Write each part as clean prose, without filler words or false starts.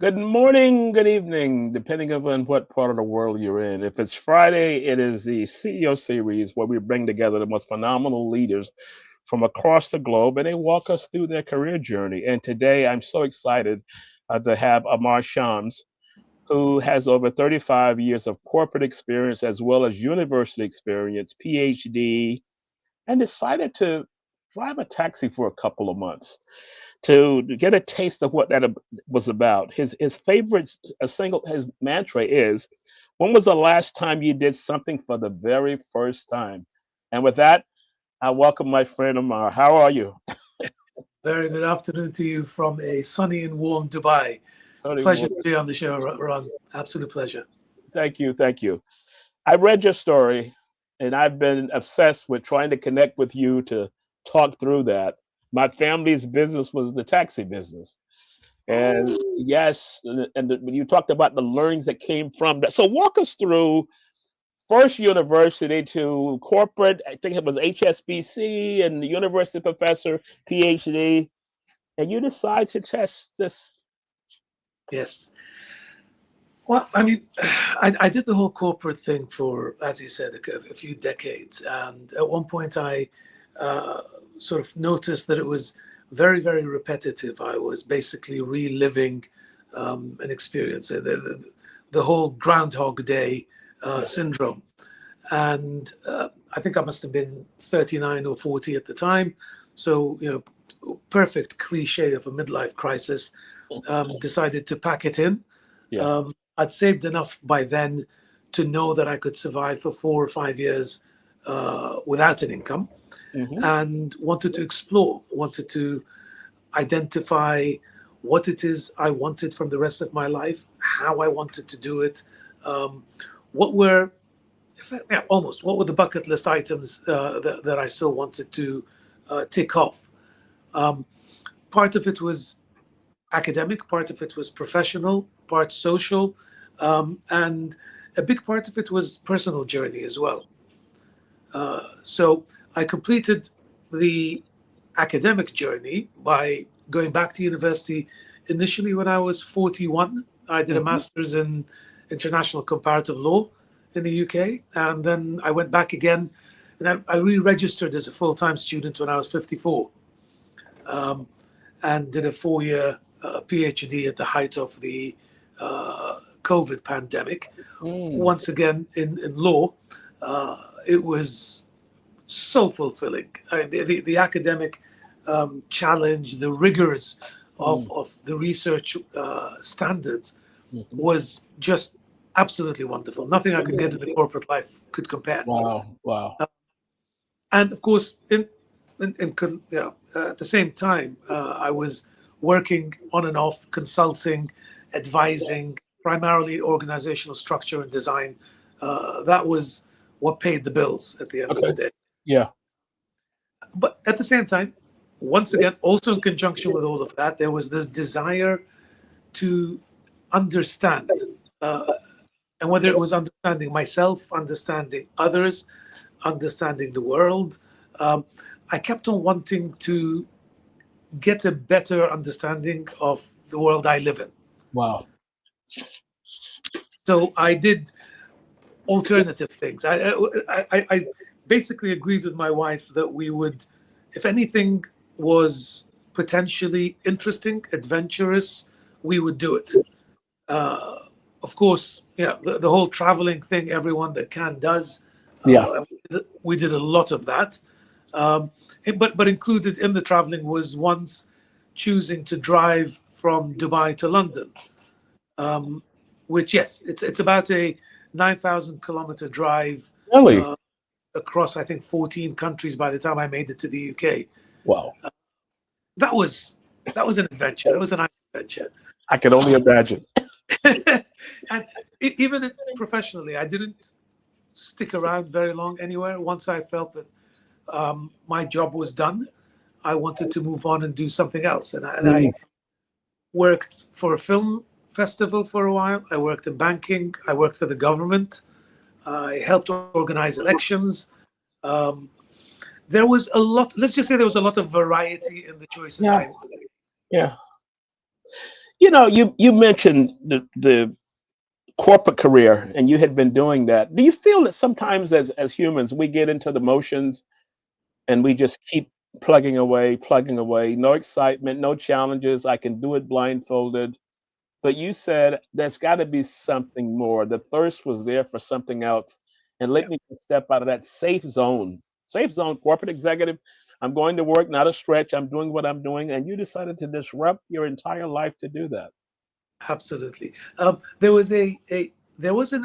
Good morning, good evening, depending upon what part of the world you're in. If it's Friday, it is the CEO series where we bring together the most phenomenal leaders from across the globe and they walk us through their career journey. And today I'm so excited to have Ammar Shams, who has over 35 years of corporate experience as well as university experience, PhD, and decided to drive a taxi for a couple of months to get a taste of what that was about. His favorite a single his mantra is, "When was the last time you did something for the very first time?" And with that, I welcome my friend Amar. How are you? Very good afternoon to you from a sunny and warm Dubai. Tony Pleasure to Moore. be on the show, Ron. Absolute pleasure. Thank you, thank you. I read your story, and I've been obsessed with trying to connect with you to talk through that. My family's business was the taxi business. And Oh, yes, when you talked about the learnings that came from that. So walk us through first university to corporate. I think it was HSBC and the university professor, PhD, and you decide to test this. yes. Well, I mean, I did the whole corporate thing for, as you said, a few decades. And at one point, I uh, sort of noticed that it was very, very repetitive. I was basically reliving an experience, the whole Groundhog Day Yeah. syndrome. And I think I must have been 39 or 40 at the time. So, perfect cliche of a midlife crisis. Decided to pack it in. Yeah. I'd saved enough by then to know that I could survive for 4 or 5 years without an income, Hmm. and wanted to explore, wanted to identify what it is I wanted from the rest of my life, how I wanted to do it, um, what were yeah, almost what were the bucket list items that I still wanted to tick off. Um, Part of it was academic, part of it was professional, part social, and a big part of it was personal journey as well. So I completed the academic journey by going back to university initially when I was 41. I did a Hmm. master's in international comparative law in the UK, and then I went back again and I re-registered as a full-time student when I was 54, and did a 4-year PhD at the height of the COVID pandemic. Mm. Once again in law, it was so fulfilling. The academic challenge, the rigors Mm. of the research standards Hmm. was just absolutely wonderful. Nothing I could get in the corporate life could compare. Wow. Wow. And of course, at the same time, I was working on and off, consulting, advising, primarily organizational structure and design. That was what paid the bills at the end of the Okay. day. Yeah. But at the same time, once again, also in conjunction with all of that, there was this desire to understand, uh, and whether it was understanding myself, understanding others, understanding the world. Um, I kept on wanting to get a better understanding of the world I live in. Wow. So I did alternative things. I basically agreed with my wife that we would, if anything was potentially interesting, adventurous, we would do it. Of course, the whole traveling thing, everyone that can does. Yeah. We did a lot of that. But included in the traveling was once choosing to drive from Dubai to London, which, yes, it's about a 9,000 kilometer drive Really? across, I think, 14 countries by the time I made it to the UK. Wow. That was that was an adventure. That was a nice adventure. I can only imagine. And even professionally, I didn't stick around very long anywhere. Once I felt that my job was done, I wanted to move on and do something else. And I Mm. worked for a film festival for a while. I worked in banking. I worked for the government. I helped organize elections. Um, there was a lot. Let's just say there was a lot of variety in the choices Yeah. I. Yeah. You mentioned the corporate career, and you had been doing that. Do you feel that sometimes as humans we get into the motions and we just keep plugging away, no excitement, no challenges. I can do it blindfolded. But you said there's got to be something more. The thirst was there for something else. And Yeah, let me step out of that safe zone. Safe zone, corporate executive. I'm going to work, not a stretch. I'm doing what I'm doing. And you decided to disrupt your entire life to do that. absolutely. There was an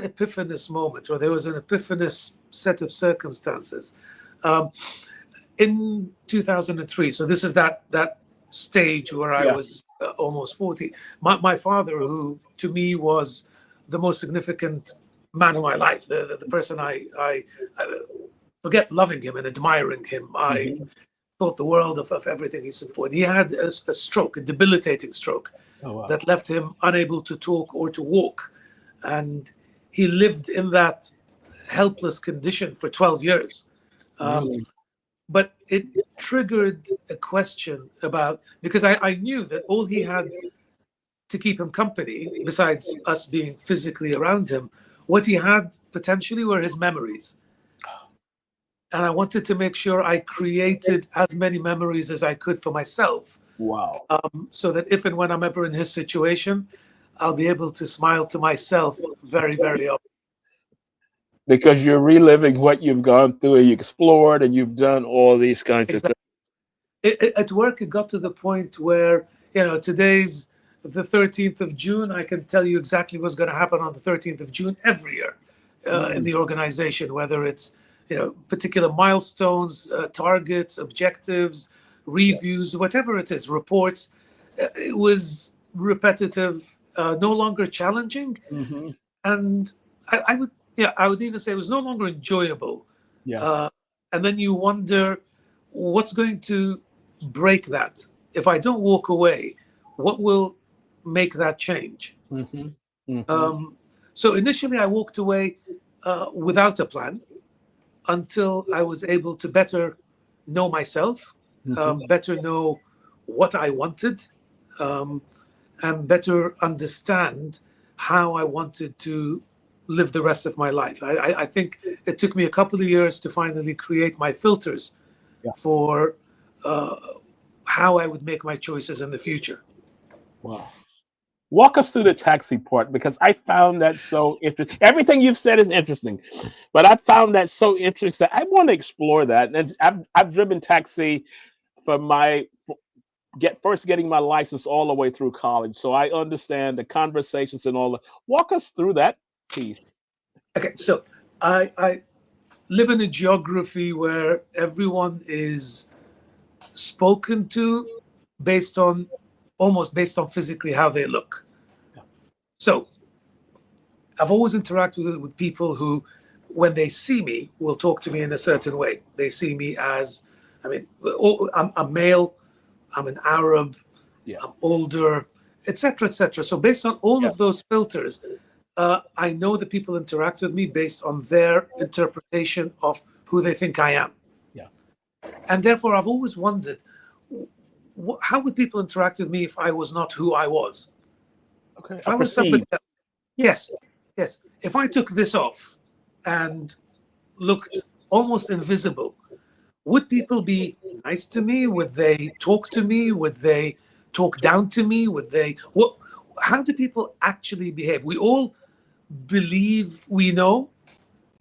epiphanous moment, or there was an epiphanous set of circumstances. Um, in 2003, so this is that stage where I Yeah. was almost 40. My father, who to me was the most significant man of my life, the person I forget loving him and admiring him. I Hmm. thought the world of everything he stood for. And he had a stroke, a debilitating stroke, Oh, wow. that left him unable to talk or to walk. And he lived in that helpless condition for 12 years. Um, Really? but it triggered a question about, because I knew that all he had to keep him company, besides us being physically around him, what he had potentially were his memories. And I wanted to make sure I created as many memories as I could for myself, Wow. so that if and when I'm ever in his situation, I'll be able to smile to myself very, very often. Because you're reliving what you've gone through and you explored and you've done all these kinds of things. Exactly. At work, it got to the point where, today's the 13th of June. I can tell you exactly what's going to happen on the 13th of June every year in Mm, the organization, whether it's, particular milestones, targets, objectives, yeah. reviews, whatever it is, reports. It was repetitive, no longer challenging, Hmm. and I would, yeah, I would even say it was no longer enjoyable. Yeah. Uh, and then you wonder what's going to break that. If I don't walk away, what will make that change? Hmm. Hmm. Um, so initially, I walked away without a plan until I was able to better know myself, Hmm. better know what I wanted, um, and better understand how I wanted to live the rest of my life. I think it took me a couple of years to finally create my filters Yeah. for uh, how I would make my choices in the future. Wow. Walk us through the taxi part because I found that so interesting. Everything you've said is interesting, but I found that so interesting. I want to explore that. And I've driven taxi for my getting my license all the way through college, so I understand the conversations and all that. Walk us through that piece. Okay, so I live in a geography where everyone is spoken to based on almost based on physically how they look. Yeah. So I've always interacted with people who, when they see me, will talk to me in a certain way. They see me as, I mean, I'm male, I'm an Arab, Yeah. I'm older, etc., etc. So based on all Yeah. of those filters, I know that people interact with me based on their interpretation of who they think I am. Yeah. And therefore, I've always wondered, how would people interact with me if I was not who I was? Okay. If I I was somebody perceive. else, Yeah. yes, yes. If I took this off and looked almost invisible, would people be nice to me? Would they talk to me? Would they talk down to me? Would they what? How do people actually behave? We all believe we know.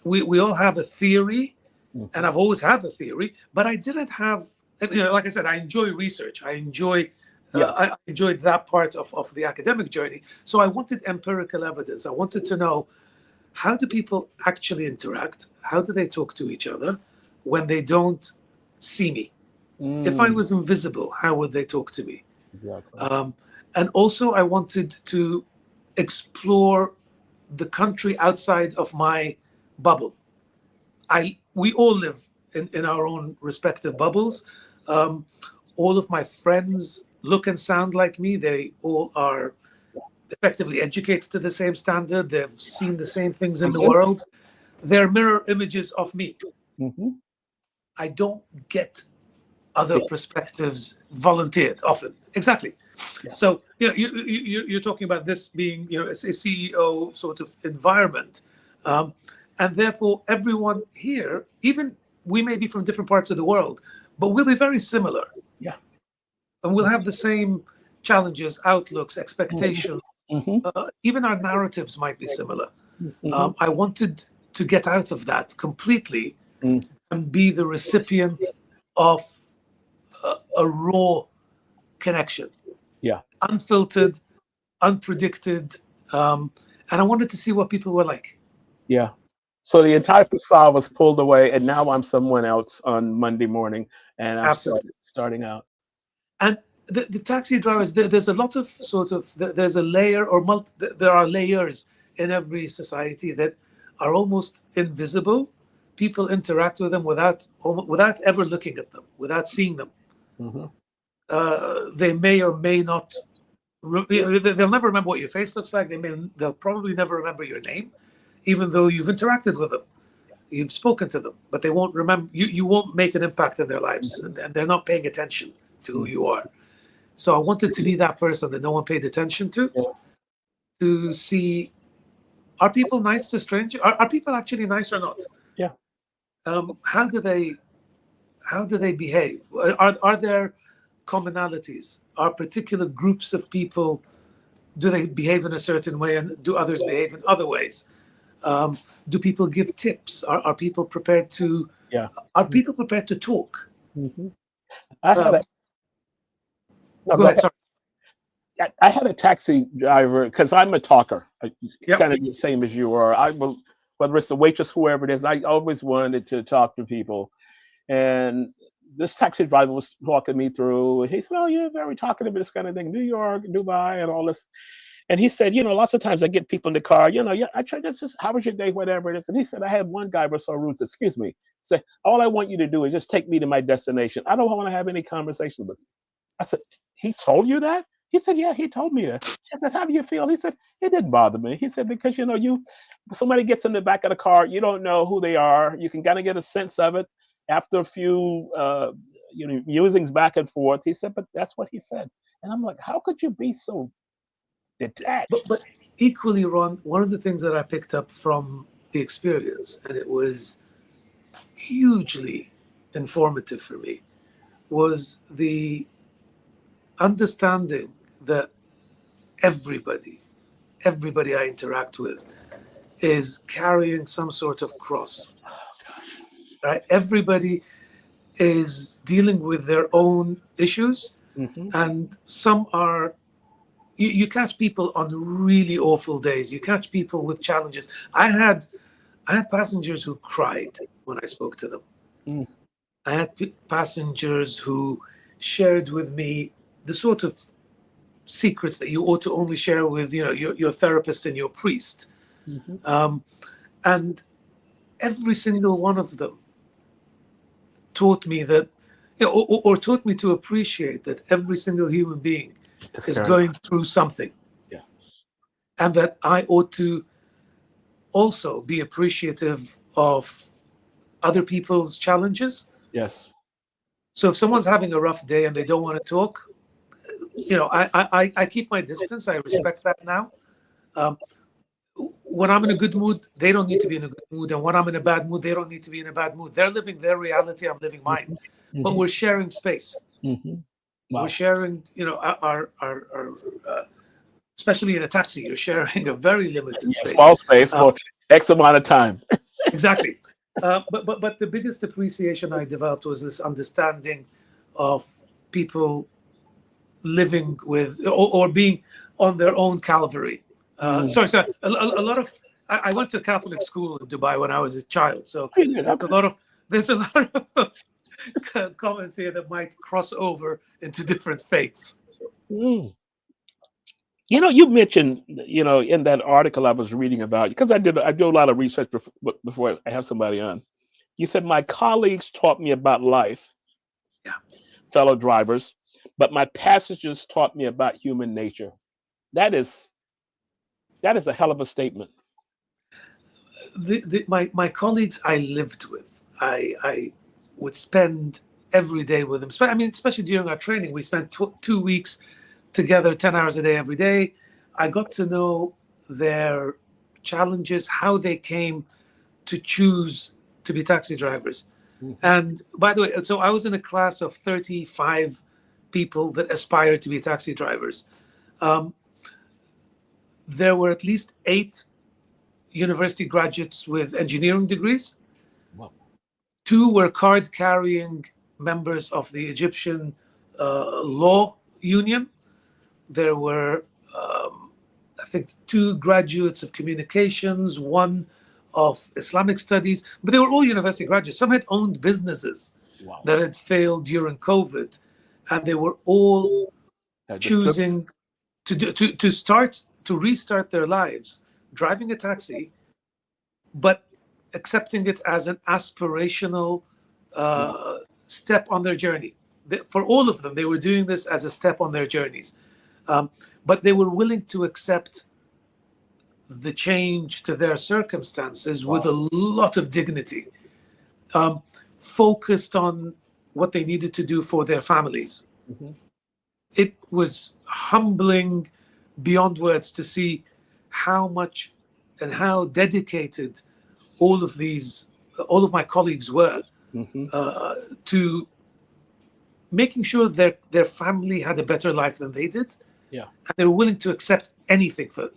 We all have a theory, and Hmm. I've always had the theory, but I didn't have. And, like I said, I enjoy research. Yeah. I enjoyed that part of the academic journey. So I wanted empirical evidence. I wanted to know, how do people actually interact? How do they talk to each other when they don't see me? If I Mm, was invisible, how would they talk to me? exactly. Um, and also, I wanted to explore the country outside of my bubble. We all live in our own respective bubbles. Um, all of my friends look and sound like me. They all are effectively educated to the same standard. They've seen the same things in the Hmm. world. They're mirror images of me. Hmm. I don't get other Yeah. perspectives volunteered often. Exactly. Yeah. So you're talking about this being a CEO sort of environment, and therefore everyone here, even we may be from different parts of the world, but we'll be very similar, Yeah. and we'll have the same challenges, outlooks, expectations. Mm-hmm. Even our narratives might be similar. Mm-hmm. I wanted to get out of that completely Mm. and be the recipient of a raw connection, Yeah. unfiltered, unpredicted, and I wanted to see what people were like. Yeah. So the entire facade was pulled away, and now I'm someone else on Monday morning, and I'm Absolutely. starting out. And the taxi drivers, there's a lot of sort of there's a layer or there are layers in every society that are almost invisible. People interact with them without ever looking at them, without seeing them. Mm-hmm. They may or may not. They'll never remember what your face looks like. They'll probably never remember your name, even though you've interacted with them, you've spoken to them, but they won't remember you. You won't make an impact in their lives, and they're not paying attention to who you are. So I wanted to be that person that no one paid attention Yeah. to see, are people nice to strangers? Are people actually nice or not? Yeah. How do they behave? Are there commonalities? Are particular groups of people, do they behave in a certain way, and do others behave in other ways? Do people give tips? Are people prepared to Yeah. talk? Mm-hmm. I had a Um, no, Go go ahead. ahead. Sorry. I had a taxi driver because I'm a talker, Yep. kind of the same as you are. I will, whether it's the waitress, whoever it is, I always wanted to talk to people. And this taxi driver was walking me through, and he said, "Oh, you're very talkative, this kind of thing, New York, Dubai, and all this." And he said, lots of times I get people in the car, yeah, I try to just, how was your day, whatever it is. And he said, I had one guy was so rude, said, excuse me, say, all I want you to do is just take me to my destination. I don't want to have any conversations with you. I said, he told you that? He said, yeah, he told me that. I said, how do you feel? He said, it didn't bother me. He said, because somebody gets in the back of the car, you don't know who they are. You can kind of get a sense of it after a few, musings back and forth. He said, but that's what he said. And I'm like, how could you be so detached? But equally, Ron, one of the things that I picked up from the experience, and it was hugely informative for me, was the understanding that everybody, everybody I interact with is carrying some sort of cross. Right? Everybody is dealing with their own issues, Mm-hmm. and some are. You catch people on really awful days. You catch people with challenges. I had passengers who cried when I spoke to them. Mm. I had passengers who shared with me the sort of secrets that you ought to only share with your therapist and your priest. Mm-hmm. And every single one of them taught me that, or taught me to appreciate that every single human being It's is carrying. going through something, Yeah. and that I ought to also be appreciative of other people's challenges. Yes. So if someone's having a rough day and they don't want to talk, I keep my distance. I Yeah. respect that now. Um, when I'm in a good mood, they don't need to be in a good mood, and when I'm in a bad mood, they don't need to be in a bad mood. They're living their reality. I'm living mine, Mm-hmm. but Mm-hmm. we're sharing space. Mm-hmm. We're Wow. sharing, our especially in a taxi, you're sharing a very limited Yeah, space. small space for X amount of time. Exactly. But the biggest appreciation I developed was this understanding of people living with, or being on their own Calvary. Mm. Sorry. A lot of I went to a Catholic school in Dubai when I was a child, so Oh, you did? there's a Okay. lot of there's a lot of comments here that might cross over into different faiths. Mm. You mentioned, in that article I was reading about, because I do a lot of research before I have somebody on. You said my colleagues taught me about life, Yeah. fellow drivers, but my passengers taught me about human nature. That is that is a hell of a statement. My colleagues I lived with, I would spend every day with them. I mean, especially during our training, we spent 2 weeks together 10 hours a day every day. I got to know their challenges, how they came to choose to be taxi drivers. Mm-hmm. And by the way, so I was in a class of 35 people that aspired to be taxi drivers. Um, there were at least 8 university graduates with engineering degrees. Wow. 2 were card carrying members of the Egyptian law union. There were, I think, 2 graduates of communications, 1 of Islamic studies, but they were all university graduates. Some had owned businesses Wow. that had failed during COVID, and they were all choosing to restart their lives driving a taxi, but accepting it as an aspirational step on their journey. For all of them, they were doing this as a step on their journeys, but they were willing to accept the change to their circumstances with a lot of dignity, focused on what they needed to do for their families. Mm-hmm. It was humbling beyond words to see how much and how dedicated all of my colleagues were Mm-hmm. to making sure their family had a better life than they did. Yeah. And they were willing to accept anything to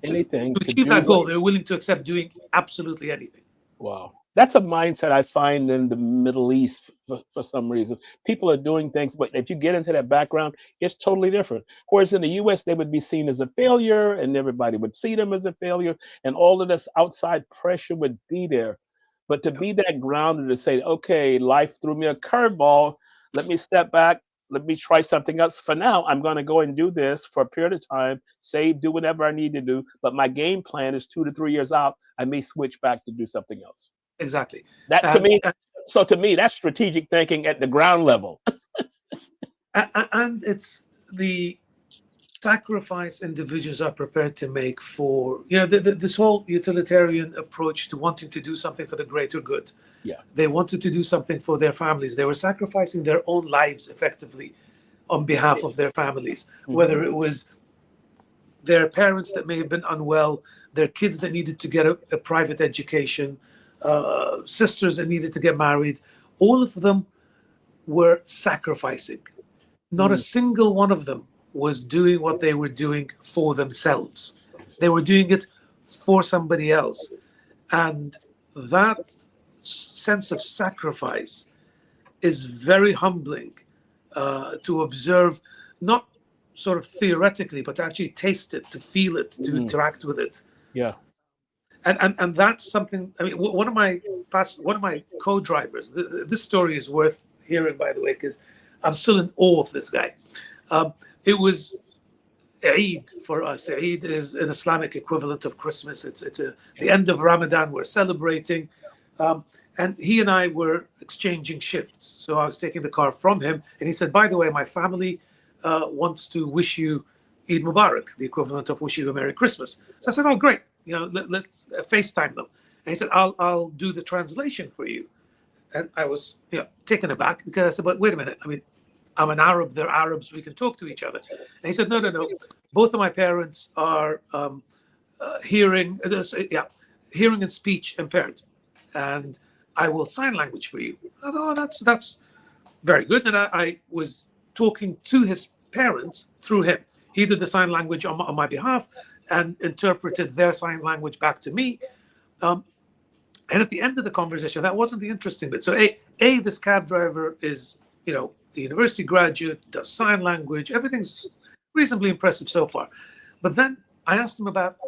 achieve that goal. They were willing to accept doing absolutely anything. Wow. That's a mindset I find in the Middle East for some reason. People are doing things, but if you get into that background, it's totally different. Whereas in the US, they would be seen as a failure and everybody would see them as a failure, and all of this outside pressure would be there. But to be that grounded to say, okay, life threw me a curveball, let me step back, let me try something else. For now, I'm going to go and do this for a period of time, save, do whatever I need to do. But my game plan is 2 to 3 years out. I may switch back to do something else. Exactly. That to me, so to me, that's strategic thinking at the ground level. And it's the sacrifice individuals are prepared to make for, this whole utilitarian approach to wanting to do something for the greater good. Yeah. They wanted to do something for their families. They were sacrificing their own lives effectively on behalf of their families, whether it was their parents that may have been unwell, their kids that needed to get a private education, sisters that needed to get married. All of them were sacrificing. Not a single one of them was doing what they were doing for themselves. They were doing it for somebody else. And that sense of sacrifice is very humbling to observe, not sort of theoretically, but to actually taste it, to feel it, to interact with it. Yeah. And that's something. I mean, one of my co-drivers. This story is worth hearing, by the way, because I'm still in awe of this guy. It was Eid for us. Eid is an Islamic equivalent of Christmas. It's the end of Ramadan. We're celebrating, and he and I were exchanging shifts. So I was taking the car from him, and he said, "By the way, my family wants to wish you Eid Mubarak, the equivalent of wishing you a Merry Christmas." So I said, "Oh, great. Let's FaceTime them." And he said, "I'll do the translation for you." And I was taken aback because I said, "But wait a minute. I mean, I'm an Arab. They're Arabs. We can talk to each other." And he said, "No. Both of my parents are hearing and speech impaired, and I will sign language for you." I thought, "Oh, that's very good." And I was talking to his parents through him. He did the sign language on my behalf and interpreted their sign language back to me. And at the end of the conversation, that wasn't the interesting bit. So, this cab driver is, a university graduate, does sign language. Everything's reasonably impressive so far. But then I asked him about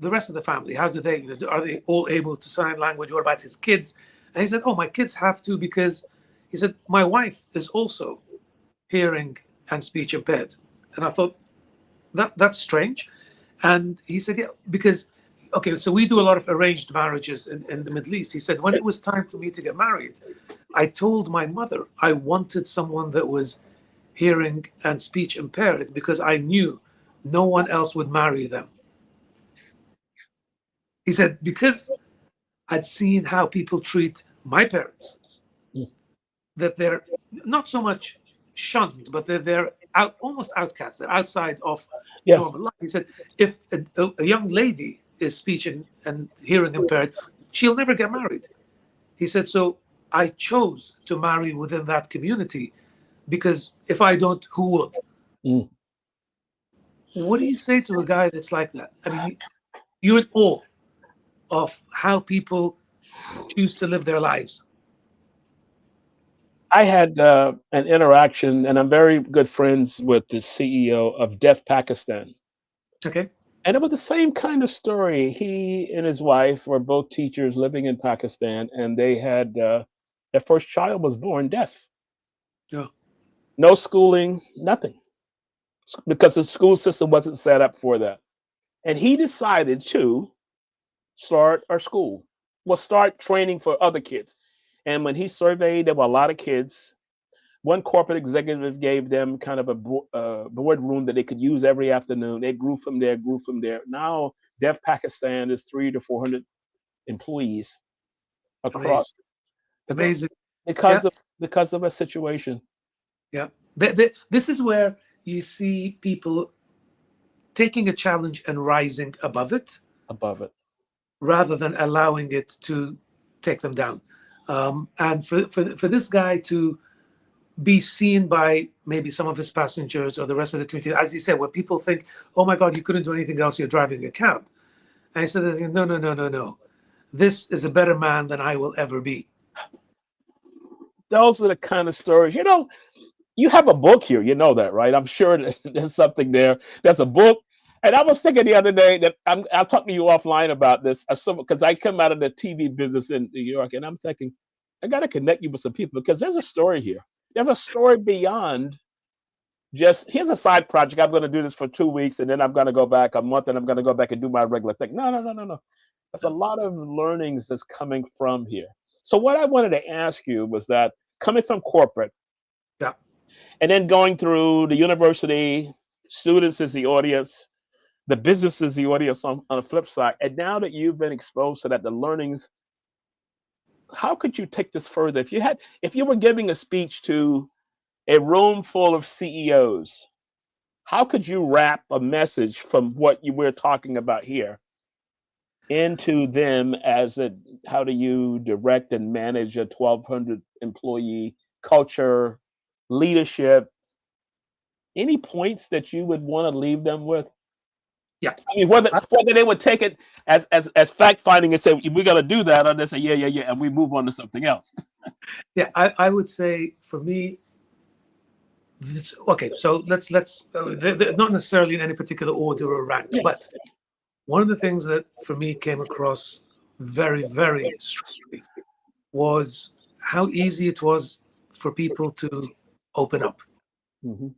the rest of the family. How do they, are they all able to sign language? What about his kids? And he said, "Oh, my kids have to because," he said, "my wife is also hearing and speech impaired." And I thought, that's strange. And he said, "Yeah, because," okay, so we do a lot of arranged marriages in the Middle East. He said, "When it was time for me to get married, I told my mother I wanted someone that was hearing and speech impaired because I knew no one else would marry them." He said, "Because I'd seen how people treat my parents, that they're not so much shunned, but they're almost outcasts. They're outside of Yeah. normal life. He said, if a young lady is speech and hearing impaired, she'll never get married. He said, so I chose to marry within that community because if I don't, who would? Mm. What do you say to a guy that's like that? I mean, you're in awe of how people choose to live their lives. I had an interaction, and I'm very good friends with the CEO of Deaf Pakistan. Okay. And it was the same kind of story. He and his wife were both teachers living in Pakistan, and they had their first child was born deaf. Yeah. No schooling, nothing, because the school system wasn't set up for that. And he decided to start our school, well, start training for other kids. And when he surveyed, there were a lot of kids. One corporate executive gave them kind of a boardroom that they could use every afternoon. They grew from there, grew from there. Now, Deaf Pakistan is 300 to 400 employees Amazing. across Amazing. Yeah. because of because of a situation Yeah. This is where you see people taking a challenge and rising above it above it. rather than allowing it to take them down. And for this guy to be seen by maybe some of his passengers or the rest of the community, as you said, when people think, oh my God, you couldn't do anything else, you're driving a cab. And I said, no, no, no, no, no. This is a better man than I will ever be. Those are the kind of stories. You have a book here. You know that, right? I'm sure that there's something there. There's a book. And I was thinking the other day that I'll talk to you offline about this, because I come out of the TV business in New York, and I'm thinking I got to connect you with some people because there's a story here. There's a story beyond just here's a side project. I'm going to do this for 2 weeks, and then I'm going to go back a month, and I'm going to go back and do my regular thing. No, no, no, no, no. There's a lot of learnings that's coming from here. So what I wanted to ask you was that coming from corporate Yeah. and then going through the university, students is the audience, the business is the audience on the flip side. And now that you've been exposed to that, the learnings, how could you take this further? If you were giving a speech to a room full of CEOs, how could you wrap a message from what you were talking about here into them how do you direct and manage a 1,200 employee culture, leadership? Any points that you would want to leave them with? Yeah. I mean, whether they would take it as fact finding and say we're gonna do that, or they say yeah, yeah, yeah, and we move on to something else. Yeah. I would say for me, okay, so not necessarily in any particular order or rank, Yeah. but one of the things that for me came across very, very strongly was how easy it was for people to open up, Hmm.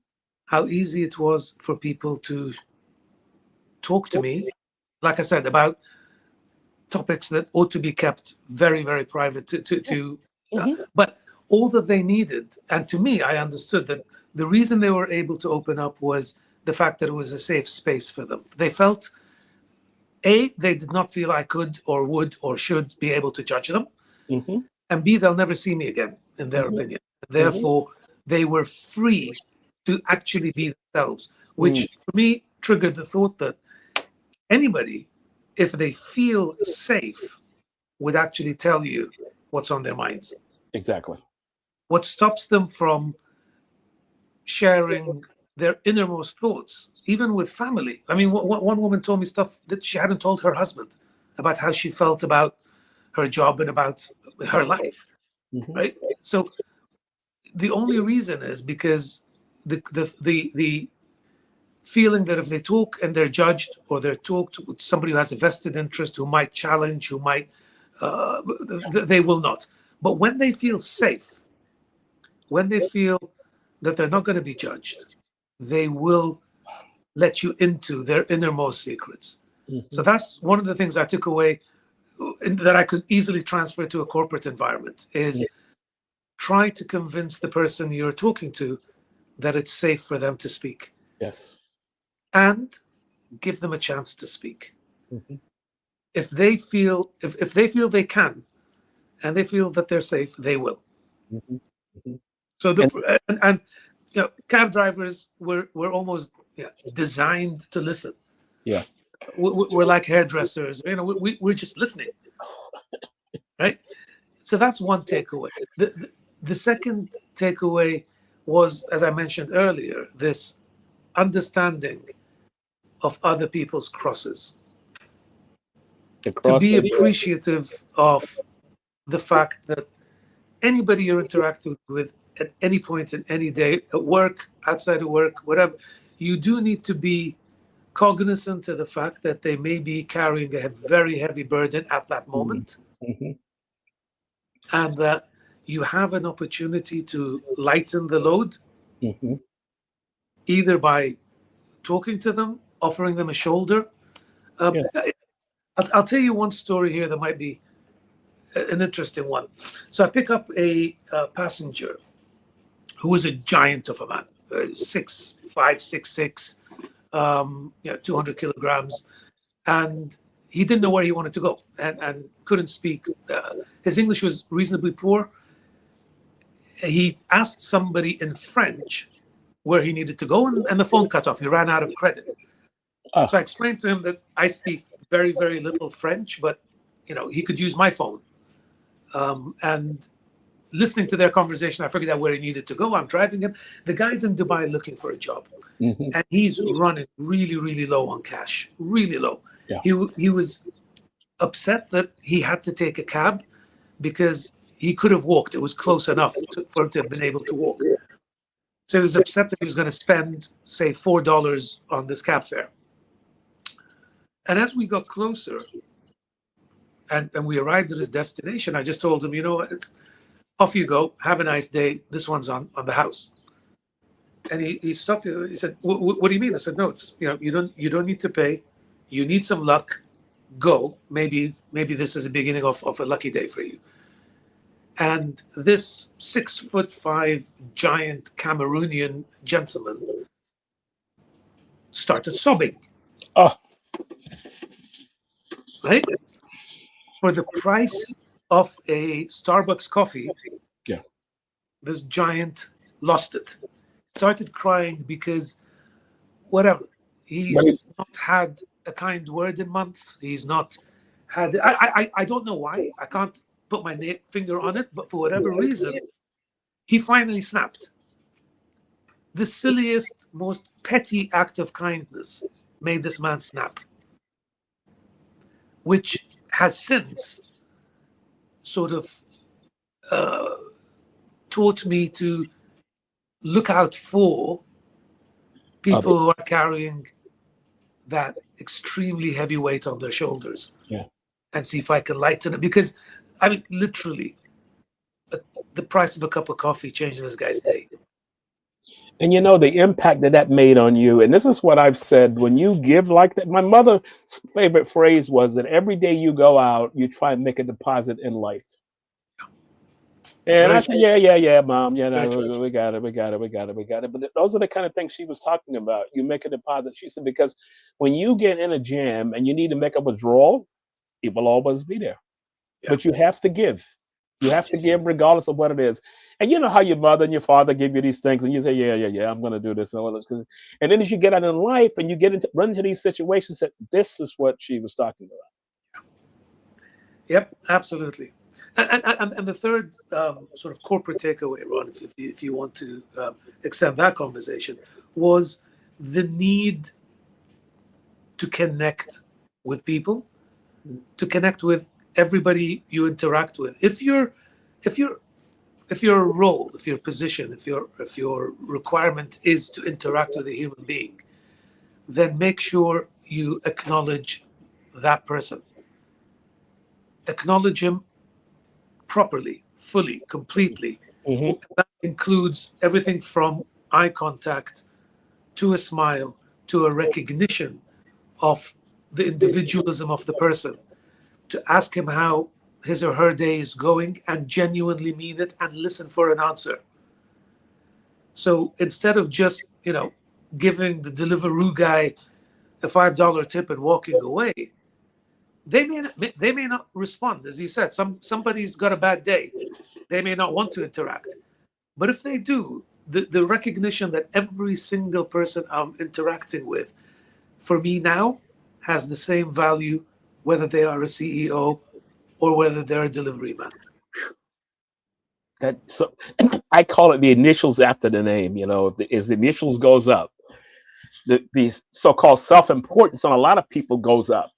how easy it was for people to talk to me, like I said, about topics that ought to be kept very, very private Hmm. but all that they needed, and to me, I understood that the reason they were able to open up was the fact that it was a safe space for them. They felt, A, they did not feel I could or would or should be able to judge them, Hmm. and B, they'll never see me again, in their Hmm. opinion. Hmm. Therefore, they were free to actually be themselves, Mm. which for me triggered the thought that anybody, if they feel safe, would actually tell you what's on their minds. Exactly. What stops them from sharing their innermost thoughts, even with family? I mean, one woman told me stuff that she hadn't told her husband about how she felt about her job and about her life, Hmm. right? So the only reason is because the feeling that if they talk and they're judged, or they're talked with somebody who has a vested interest, who might challenge, who might, uh, they will not. But when they feel safe, when they feel that they're not going to be judged, they will let you into their innermost secrets. So Hmm. that's one of the things I took away, that I could easily transfer to a corporate environment, is try to convince the person you're talking to that it's safe for them to speak, Yes. and give them a chance to speak. Hmm. If they feel they can, and they feel that they're safe, they will. Hmm. Hmm. So And and you know, Cab drivers were almost, yeah, designed to listen. Yeah. We're like hairdressers, we're just listening, right? So that's one takeaway. The second takeaway was, as I mentioned earlier, this understanding of other people's crosses, The to be crosses. appreciative of the fact that anybody you're interacting with at any point in any day, at work, outside of work, whatever, you do need to be cognizant of the fact that they may be carrying a very heavy burden at that moment, Mm-hmm. and that you have an opportunity to lighten the load, Mm-hmm. either by talking to them, offering them a shoulder. Yeah. I'll tell you one story here that might be an interesting one. So I pick up a passenger who was a giant of a man, 6'5", 6'6", 200 kilograms, and he didn't know where he wanted to go, and couldn't speak. His English was reasonably poor. He asked somebody in French where he needed to go, and the phone cut off. He ran out of credit. Oh. So I explained to him that I speak very, very little French, but he could use my phone. And listening to their conversation, I figured out where he needed to go. I'm driving him. The guy's in Dubai looking for a job, Mm-hmm. and he's running really, really low on cash, really low. Yeah. He was upset that he had to take a cab because he could have walked. It was close enough for him to have been able to walk. So he was upset that he was going to spend, say, $4 on this cab fare. And as we got closer and we arrived at his destination, I just told him, off you go. Have a nice day. This one's on the house. And he stopped. He said, "What do you mean?" I said, "No, it's you don't need to pay. You need some luck. Go. Maybe this is the beginning of a lucky day for you." And this 6'5" giant Cameroonian gentleman started sobbing. Oh. Right, for the price of a Starbucks coffee. Yeah. This giant lost it. Started crying because whatever. He's not had a kind word in months. He's not had. I don't know why. I can't put my finger on it. But for whatever reason, he finally snapped. The silliest, most petty act of kindness made this man snap, which has since sort of taught me to look out for people who are carrying that extremely heavy weight on their shoulders, Yeah. and see if I can lighten it. Because, I mean, literally, the price of a cup of coffee changed this guy's day. And the impact that made on you. And this is what I've said: when you give like that, my mother's favorite phrase was that every day you go out, you try and make a deposit in life. And I said, yeah, Mom, we got it. But those are the kind of things she was talking about. You make a deposit. She said, because when you get in a jam and you need to make a withdrawal, it will always be there. Yeah. But you have to give. You have to give regardless of what it is. And you know how your mother and your father give you these things and you say, yeah, I'm going to do this. And then as you get out in life and you run into these situations, that this is what she was talking about. Yep, absolutely. And the third sort of corporate takeaway, Ron, if you want to extend that conversation, was the need to connect with people, to connect with everybody you interact with. If your role, if your position, if your requirement is to interact with a human being, then make sure you acknowledge that person. Acknowledge him properly, fully, completely. Mm-hmm. That includes everything from eye contact to a smile to a recognition of the individualism of the person, to ask him how his or her day is going and genuinely mean it and listen for an answer. So instead of just, giving the Deliveroo guy a $5 tip and walking away, they may not respond. As you said, somebody's got a bad day. They may not want to interact. But if they do, the recognition that every single person I'm interacting with, for me now, has the same value, whether they are a CEO or whether they're a delivery man. That so I call it the initials after the name. You know, as the initials goes up, the so-called self-importance on a lot of people goes up.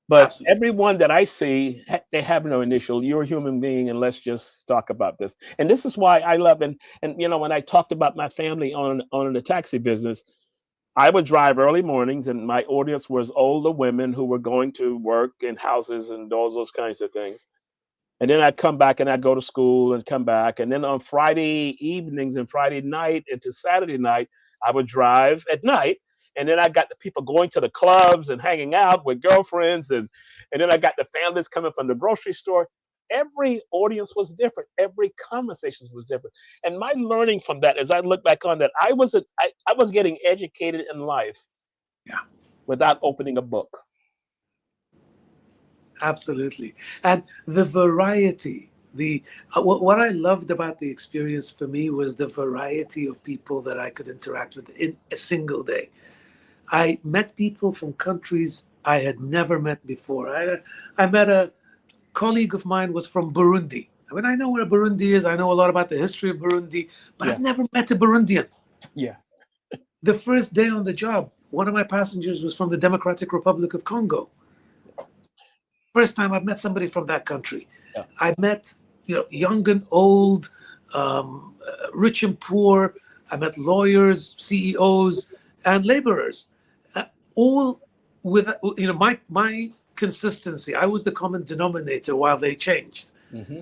But Absolutely. everyone that I see, they have no initial. You're a human being, and let's just talk about this. And this is why I love and you know when I talked about my family on the taxi business, I would drive early mornings, and my audience was older women who were going to work in houses and all those kinds of things. And then I'd come back and I'd go to school and come back. And then on Friday evenings and Friday night into Saturday night, I would drive at night. And then I got the people going to the clubs and hanging out with girlfriends. And then I got the families coming from the grocery store. Every audience was different. Every conversation was different. And my learning from that, as I look back on that, I was getting educated in life Yeah, without opening a book. absolutely. And the variety, what I loved about the experience for me was the variety of people that I could interact with in a single day. I met people from countries I had never met before. I met a colleague of mine was from Burundi. I mean, I know where Burundi is. I know a lot about the history of Burundi, but Yeah, I've never met a Burundian. yeah, The first day on the job, one of my passengers was from the Democratic Republic of Congo. First time I've met somebody from that country. yeah. I met, young and old, rich and poor. I met lawyers, CEOs, and laborers, all with my consistency. I was the common denominator while they changed. Hmm.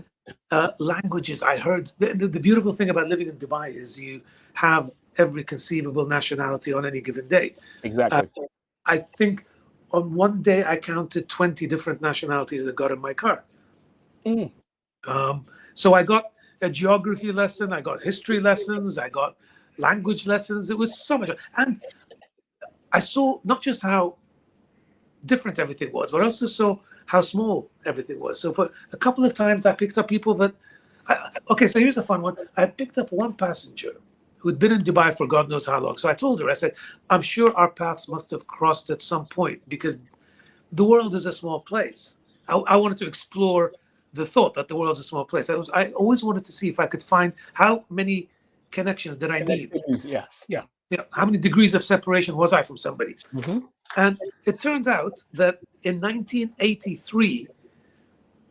Languages I heard. The beautiful thing about living in Dubai is you have every conceivable nationality on any given day. Uh, Exactly. I think on one day I counted 20 different nationalities that got in my car. Mm, So I got a geography lesson, I got history lessons, I got language lessons. It was so much. And I saw not just how different everything was, but also saw how small everything was. So for a couple of times, I picked up people that. Okay, so here's a fun one. I picked up one passenger who'd been in Dubai for God knows how long. So I told her, I said, I'm sure our paths must have crossed at some point because the world is a small place. I wanted to explore the thought that the world is a small place. I always wanted to see if I could find how many connections did I need. yeah, yeah. How many degrees of separation was I from somebody? Hmm. And it turns out that in 1983,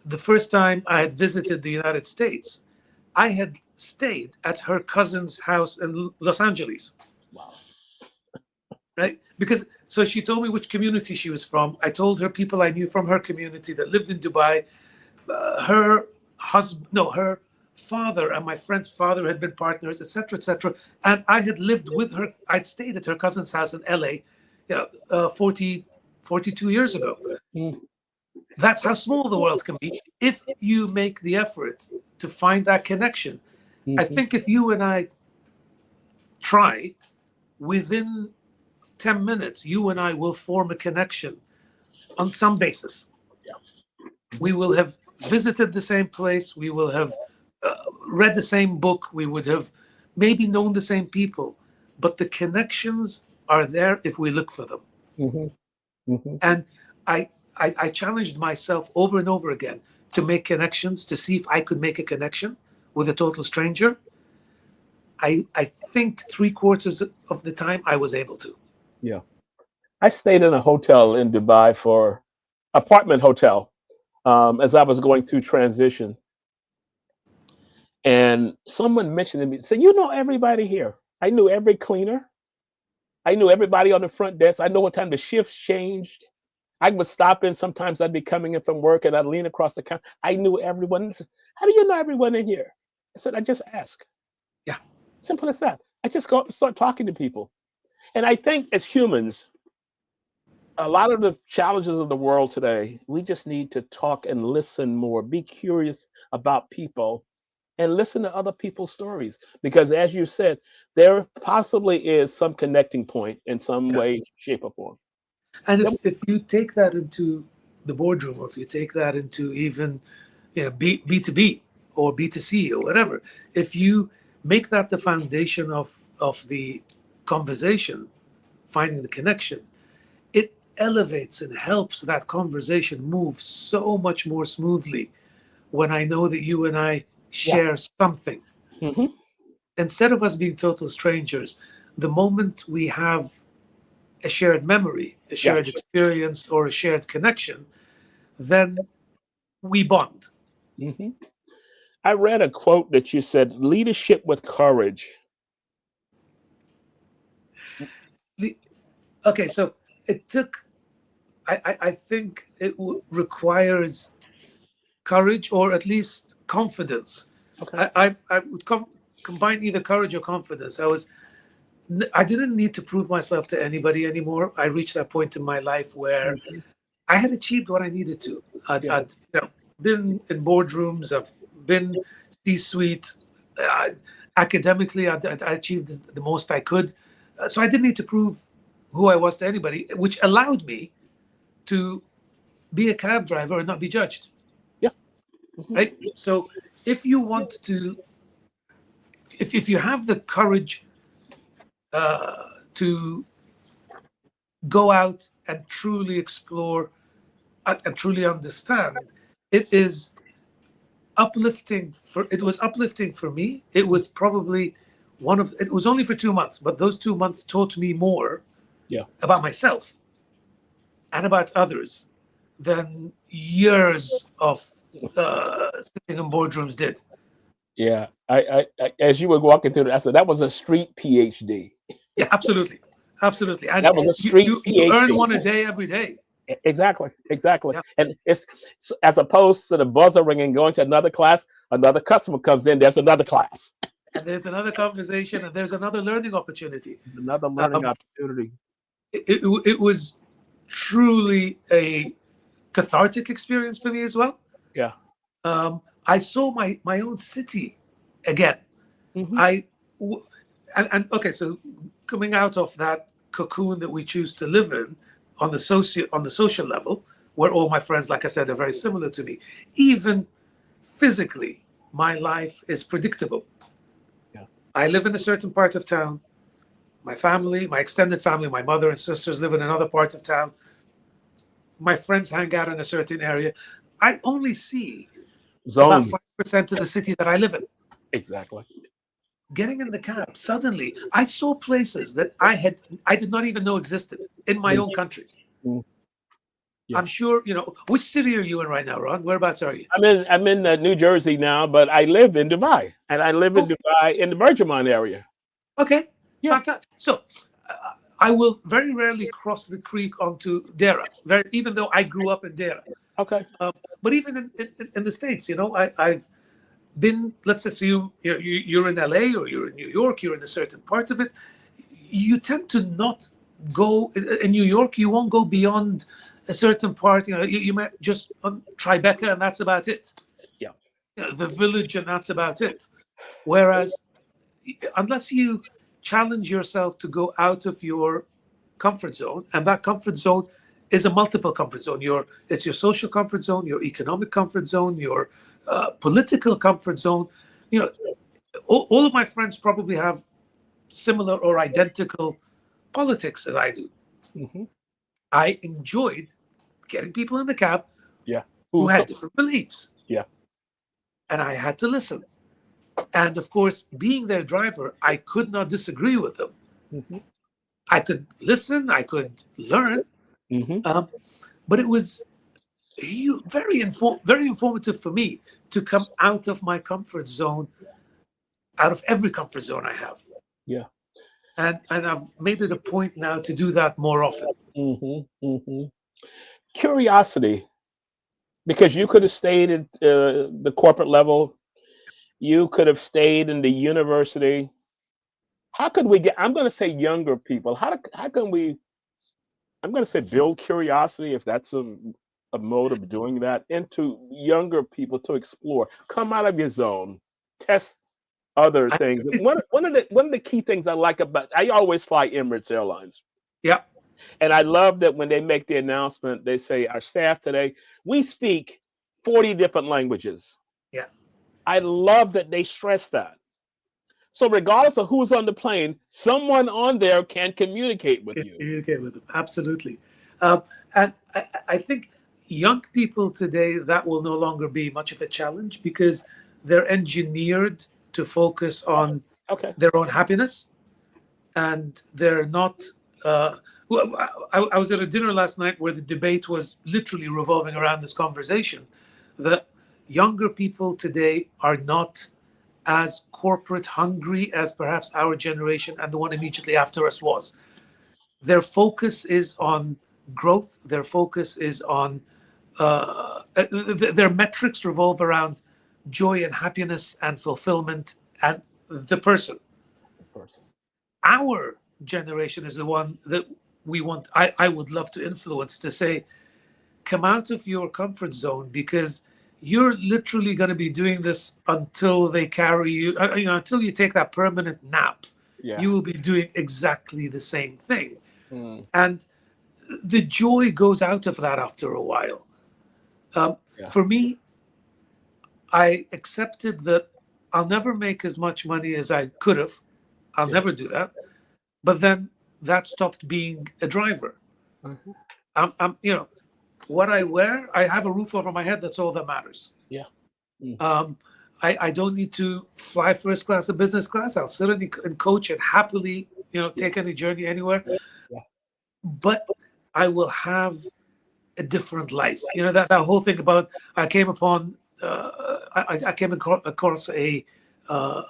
the first time I had visited the United States, I had stayed at her cousin's house in Los Angeles, Wow. right? Because so she told me which community she was from. I told her people I knew from her community that lived in Dubai. Her husband, no, her father and my friend's father had been partners, etc., etc. And I had lived with her. I'd stayed at her cousin's house in LA, 40, 42 years ago. Mm-hmm. That's how small the world can be if you make the effort to find that connection. I think if you and I try, within 10 minutes, you and I will form a connection on some basis. We will have visited the same place. We will have read the same book. We would have maybe known the same people. But the connections are there if we look for them. Hmm. Hmm. And I challenged myself over and over again to make connections, to see if I could make a connection with a total stranger. I think three-quarters of the time I was able to. Yeah. I stayed in a hotel in Dubai for apartment hotel as I was going through transition, and someone mentioned to me, said, "You know everybody here." I knew every cleaner. I knew everybody on the front desk. I know what time the shifts changed. I would stop in. Sometimes I'd be coming in from work, and I'd lean across the counter. I knew everyone. How do you know everyone in here? I said, I just ask. Yeah, Simple as that. I just go up and start talking to people. And I think as humans, a lot of the challenges of the world today, we just need to talk and listen more, be curious about people and listen to other people's stories. Because as you said, there possibly is some connecting point in some yes. way, shape, or form. And Yep. if you take that into the boardroom, or if you take that into even B2B or B2C or whatever, if you make that the foundation of the conversation, finding the connection, it elevates and helps that conversation move so much more smoothly when I know that you and I Yeah. share something. Hmm. Instead of us being total strangers, the moment we have a shared memory, a Yeah. shared experience, or a shared connection, then we bond. Hmm. I read a quote that you said, leadership with courage. The, okay, so it took, I think it requires courage or at least confidence. Okay. I would combine either courage or confidence. I didn't need to prove myself to anybody anymore. I reached that point in my life where Mhm. I had achieved what I needed to. Yeah. I'd been in boardrooms. I've been C-suite. Uh, Academically, I achieved the most I could. So I didn't need to prove who I was to anybody, which allowed me to be a cab driver and not be judged. Yeah. Hmm. Right. So if you want to, if you have the courage to go out and truly explore and truly understand, it is uplifting for it was uplifting for me. It was probably it was only for 2 months, but those 2 months taught me more Yeah. about myself and about others than years of sitting in boardrooms did. Yeah. As you were walking through, I said that was a street PhD. Yeah, absolutely, absolutely. And That was a street you earn PhD. one a day every day. Exactly, exactly. Yeah. And it's as opposed to the buzzer ringing, going to another class, another customer comes in, there's another class. And there's another conversation and there's another learning opportunity. There's another learning um, opportunity. it was truly a cathartic experience for me as well. Yeah. I saw my own city again. Hmm. I and okay, so coming out of that cocoon that we choose to live in on the social level, where all my friends, like I said, are very similar to me. Even physically, my life is predictable. Yeah. I live in a certain part of town. My family, my extended family, my mother and sisters live in another part of town. My friends hang out in a certain area. I only see about Zones. 5% of the city that I live in. Exactly. Getting in the cab, suddenly I saw places that I did not even know existed in my Mm, own country. mm, yeah. I'm sure, which city are you in right now, Ron? Whereabouts are you? I'm in New Jersey now, but I live in Dubai, and I live in Okay, Dubai in the Bergamon area. okay, Yeah. fantastic. So I will very rarely cross the creek onto Dera, even though I grew up in Dera. Okay. But even in the States, I've been, let's assume you're in LA or you're in New York, you're in a certain part of it. You tend to not go in New York. You won't go beyond a certain part. You might just on Tribeca, and that's about it. Yeah. The village, and that's about it. Whereas, unless you challenge yourself to go out of your comfort zone, and that comfort zone is a multiple comfort zone. It's your social comfort zone, your economic comfort zone, your political comfort zone. You know, all of my friends probably have similar or identical politics as I do. Hmm. I enjoyed getting people in the cab Yeah. who Who's so? had different beliefs, Yeah. and I had to listen. And of course, being their driver, I could not disagree with them. Hmm. I could listen, I could learn, Hmm. um, but it was very informative for me to come out of my comfort zone, out of every comfort zone I have. Yeah. And I've made it a point now to do that more often. Hmm. Hmm. Curiosity, because you could have stayed at the corporate level, you could have stayed in the university. How could we get? I'm going to say younger people. How can we? I'm going to say build curiosity, if that's a mode of doing that, into younger people to explore. Come out of your zone, test other I, things. And one of the key things I like about, I always fly Emirates Airlines, yeah, and I love that when they make the announcement, they say our staff today, we speak 40 different languages. yeah. I love that they stress that. So regardless of who's on the plane, someone on there can communicate with you. Communicate with them. Absolutely. Um, and I think young people today, that will no longer be much of a challenge because they're engineered to focus on Okay. their own happiness, and they're not. Well, I was at a dinner last night where the debate was literally revolving around this conversation that younger people today are not as corporate hungry as perhaps our generation and the one immediately after us was. Their focus is on growth. Their focus is on their metrics revolve around joy and happiness and fulfillment and the person. Of course. Our generation is the one that we want. I would love to influence to say, come out of your comfort zone because you're literally going to be doing this until they carry you, until you take that permanent nap. Yeah. You will be doing exactly the same thing. Mm, And the joy goes out of that after a while. yeah. For me, I accepted that I'll never make as much money as I could have. I'll Yeah. never do that. But then that stopped being a driver. Mhm. What I wear, I have a roof over my head. That's all that matters. Yeah. Mm, Um, I don't need to fly first class or business class. I'll sit and coach and happily, take any journey anywhere. yeah. But I will have a different life. That whole thing about I came upon, I came across a uh,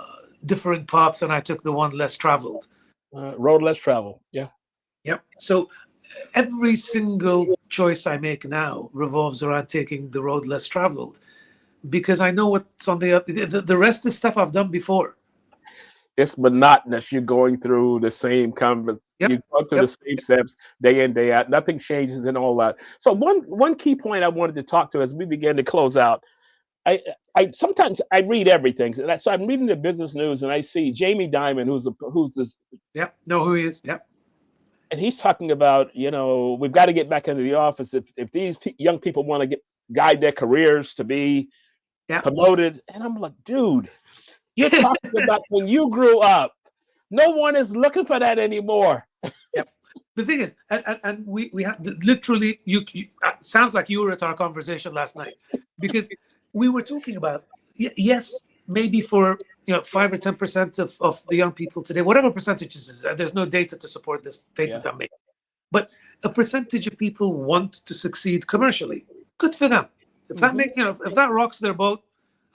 differing paths, and I took the one less traveled. Road less travel. Yeah. Yep. So every single choice I make now revolves around taking the road less traveled because I know what's on the rest is stuff I've done before. It's monotonous. You're going through the same Yep. you go through the Yep. same steps day in, day out. Nothing changes and all that. So one key point I wanted to talk to as we begin to close out. I I sometimes I read everything. So I'm reading the business news and I see Jamie Dimon, who's this, Yep. Know who he is. Yep. and he's talking about, we've got to get back into the office if these young people want to get guide their careers to be Yep. promoted. And I'm like, dude, you're talking about when you grew up. No one is looking for that anymore. Yep. The thing is, and we have literally you sounds like you were at our conversation last night because we were talking about yes, maybe for 5 or 10% of the young people today, whatever percentages is, there's no data to support this Yeah. statement I'm making, but a percentage of people want to succeed commercially. Good for them. If that Hmm. make if that rocks their boat,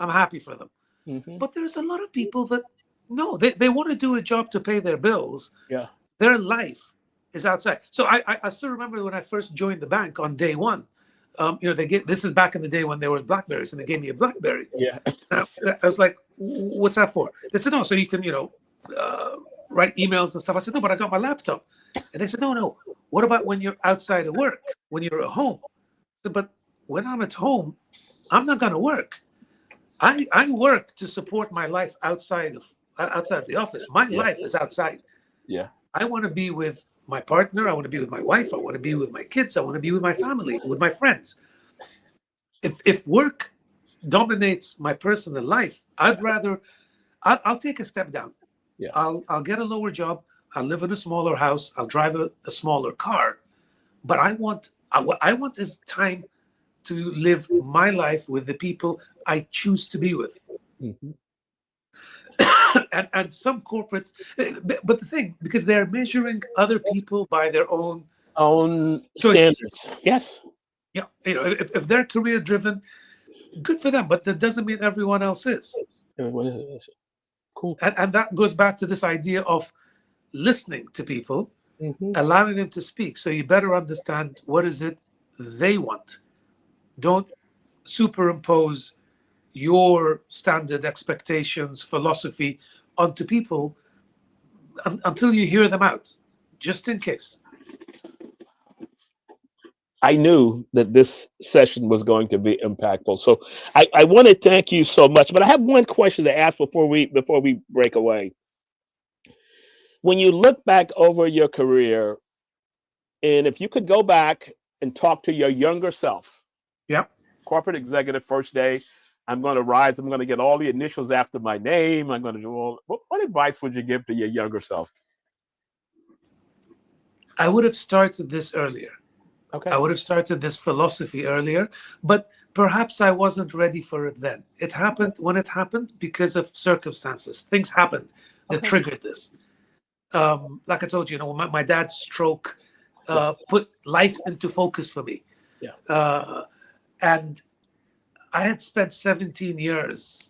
I'm happy for them. Hmm. But there's a lot of people that no, they want to do a job to pay their bills. Yeah. Their life is outside. So I still remember when I first joined the bank on day one. They get this is back in the day when there was Blackberries, and they gave me a BlackBerry. Yeah. I was like, "What's that for?" They said, "No, so you can uh, write emails and stuff." I said, "No, but I got my laptop." And they said, "No, no. What about when you're outside of work? When you're at home?" I said, "But when I'm at home, I'm not going to work. I work to support my life outside the office. My Yeah. life is outside. Yeah. I want to be with my partner. I want to be with my wife. I want to be with my kids. I want to be with my family, with my friends. If work dominates my personal life, I'll take a step down. Yeah. I'll get a lower job. I'll live in a smaller house. I'll drive a smaller car. But what I want is time to live my life with the people I choose to be with. Hmm. And some corporates, but the thing, because they're measuring other people by their own Own choices. standards. Yes. Yeah, if they're career driven, good for them, but that doesn't mean everyone else is. Cool. And that goes back to this idea of listening to people, Hmm. allowing them to speak. So you better understand what is it they want. Don't superimpose your standard expectations, philosophy onto people until you hear them out, just in case. I knew that this session was going to be impactful. So I want to thank you so much. But I have one question to ask before we break away. When you look back over your career, and if you could go back and talk to your younger self, Yeah. corporate executive first day, I'm going to rise. I'm going to get all the initials after my name. I'm going to do all. What advice would you give to your younger self? I would have started this earlier. Okay. I would have started this philosophy earlier, but perhaps I wasn't ready for it then. It happened when it happened because of circumstances. Things happened that triggered this. Like I told you, my dad's stroke put life into focus for me. Yeah. And I had spent 17 years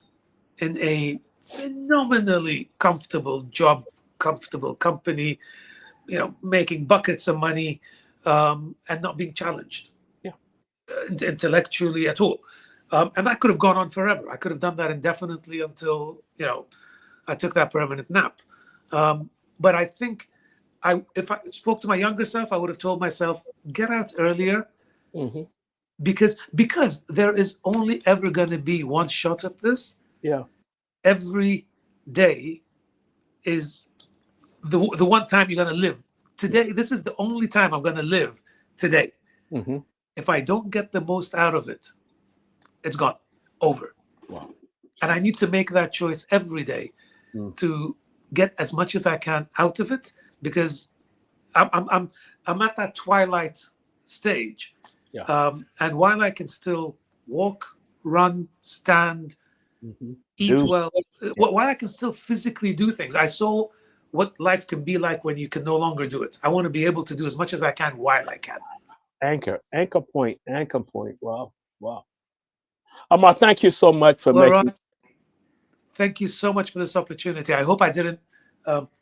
in a phenomenally comfortable job, comfortable company, making buckets of money, and not being challenged intellectually at all. And that could have gone on forever. I could have done that indefinitely until, I took that permanent nap. But I think if I spoke to my younger self, I would have told myself, get out earlier, because there is only ever going to be one shot at this. Yeah. Every day is the one time you're going to live. Today, this is the only time I'm going to live today. If I don't get the most out of it, it's gone, over. Wow. And I need to make that choice every day to get as much as I can out of it, because I'm at that twilight stage. Yeah. And while I can still walk, run, stand, eat well, while I can still physically do things, I saw what life can be like when you can no longer do it. I want to be able to do as much as I can while I can. Anchor point. Wow. Ammar, thank you so much for making. Thank you so much for this opportunity. I hope I didn't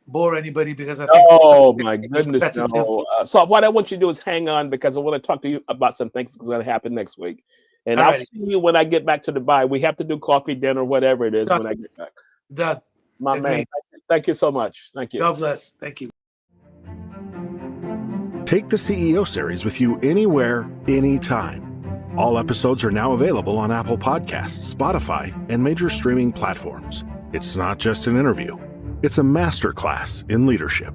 bore anybody, because I think. Oh my goodness, no. So what I want you to do is hang on, because I want to talk to you about some things that's going to happen next week. And I'll see you when I get back to Dubai. We have to do coffee, dinner, whatever it is when I get back. Done. My man. Thank you so much. Thank you. God bless. Thank you. Take the CEO series with you anywhere, anytime. All episodes are now available on Apple Podcasts, Spotify, and major streaming platforms. It's not just an interview. It's a masterclass in leadership.